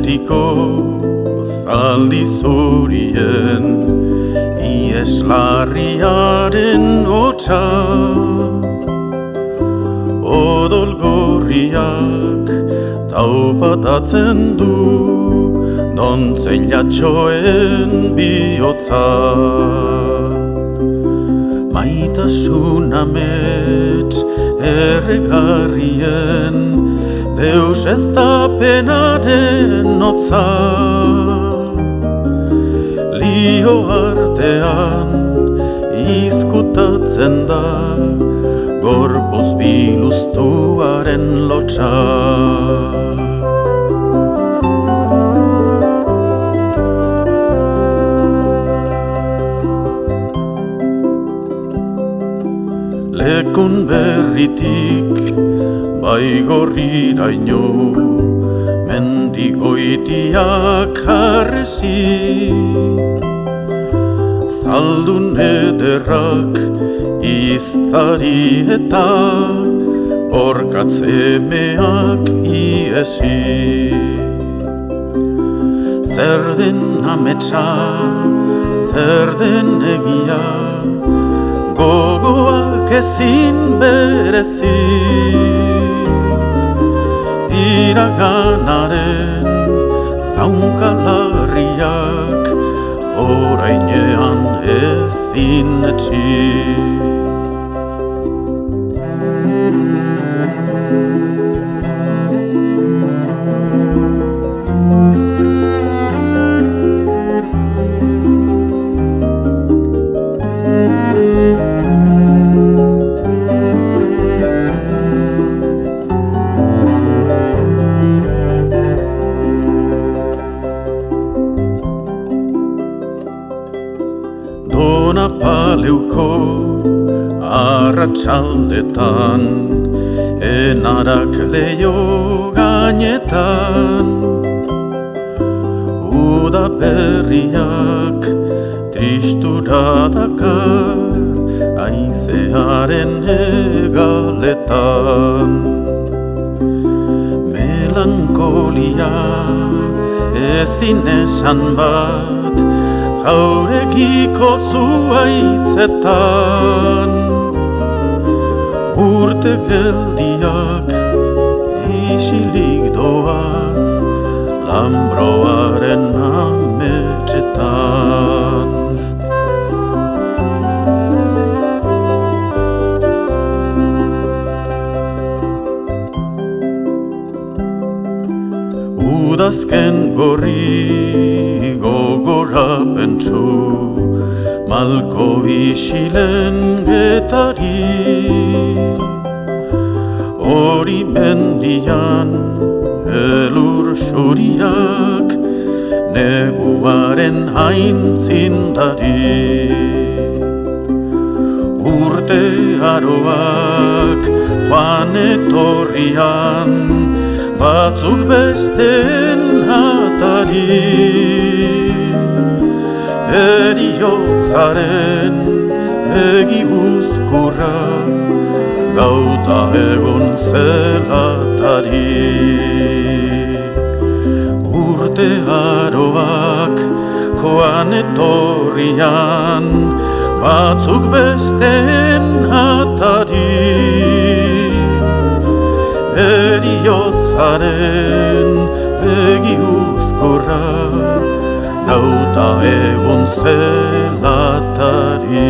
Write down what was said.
betiko zaldi zurien ieslarriaren hotsa odol gorriak taupatatzen du dontzen jatxoen bihotza maitasun amets erregarrien deus ez da penaren notza lio artean izkutatzen da gorpuz biluztuaren lotsa lekun berritik baigorriraino mendigoitiak harresi zaldun ederrak iztari eta orkatzemeak iesi zer den ametsa, zer den egia gogoak ezin berezi iraganaren zaunkalarriak orainean ezin etxi Dona paleuko arratsaldetan enarak leio gainetan uda berriak tristura dakar haizearen hegaletan melankolia ezin esan bat jauregiko zuaitzetan urte geldiak isilik doaz lambroaren ametsetan udazken gorri gogorra pentsu malko isilen getari hori mendian elur xuriak neguaren aintzindari urte aroak joan etorrian batzuk besteen atari eriotzaren begi uzkurra gauta egon zelatari urte aroak joan etorrian batzuk besteen atari eriotzaren begi uzkurra gauta egon zelatari